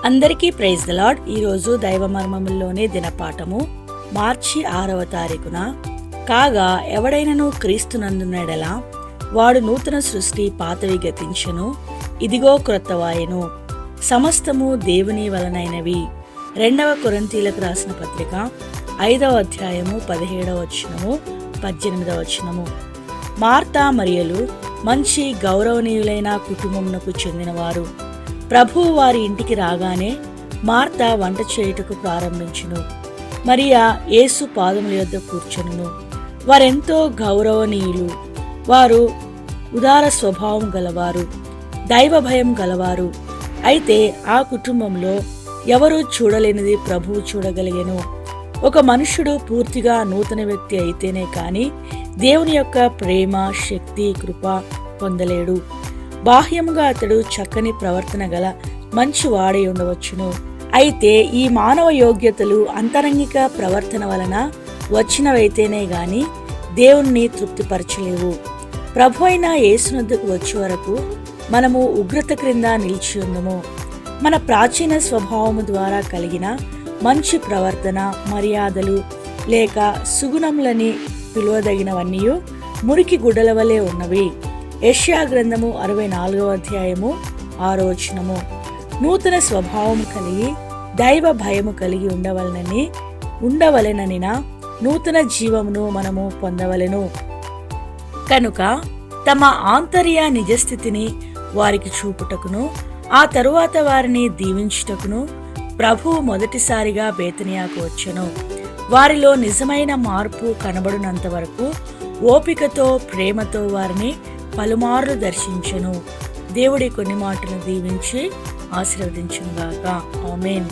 అందరికీ praise the lord. ఈరోజు దైవ మర్మముల్లోని దినపాఠము మార్చి 6వ తారీఖున, కాగా ఎవడైనను క్రీస్తునందున్నడల వాడు నూతన సృష్టి, పాతవి గతించెను, ఇదిగో క్రొత్తవాయెను, సమస్తము దేవుని వలనైనవి. 2వ కొరింథీయులకు రాసిన పత్రిక 5వ అధ్యాయము 17వ వచనము 18వ వచనము. మార్తా మరియలు మంచి గౌరవనీయులైన కుటుంబమునకు చెందినవారు. ప్రభువు వారి ఇంటికి రాగానే మార్తా వంట చేయుటకు ప్రారంభించును. మరియా యేసు పాదముల యొద్ద కూర్చొనును. వారెంతో గౌరవనీయులు. వారు ఉదార స్వభావం గలవారు, దైవ భయం గలవారు. అయితే ఆ కుటుంబంలో ఎవరూ చూడలేనిది ప్రభువు చూడగలిగెను. ఒక మనుష్యుడు పూర్తిగా నూతన వ్యక్తి అయితేనే కాని దేవుని యొక్క ప్రేమ, శక్తి, కృప పొందలేడు. బాహ్యముగా అతడు చక్కని ప్రవర్తన గల మంచి వాడై ఉండవచ్చును. అయితే ఈ మానవ యోగ్యతలు అంతరంగిక ప్రవర్తన వలన వచ్చినవైతేనే గాని దేవుణ్ణి తృప్తిపరచలేవు. ప్రభు అయిన యేసునొద్దకు వచ్చే వరకు మనము ఉగ్రత క్రింద నిలిచి ఉందము. మన ప్రాచీన స్వభావము ద్వారా కలిగిన మంచి ప్రవర్తన, మర్యాదలు లేక సుగుణములని పిలువదగినవన్నీ మురికి గుడ్డల వలె ఉన్నవి. యెషయా గ్రంథము 64వ అధ్యాయము 6వ వచనము. నూతన స్వభావము కలిగి దైవ భయము కలిగి ఉండవలెననిన నూతన జీవమును మనము పొందవలెను. కనుక తమ ఆంతర్య నిజస్థితిని వారికి చూపుటకును, ఆ తరువాత వారిని దీవించుటకును ప్రభువు మొదటిసారిగా బేతనియాకు వచ్చెను. వారిలో నిజమైన మార్పు కనబడినంత వరకు ఓపికతో, ప్రేమతో వారిని పలుమార్లు దర్శించెను. దేవుడి కొన్ని మాటలు దీవించి ఆశీర్వదించును గాక. ఆమేన్.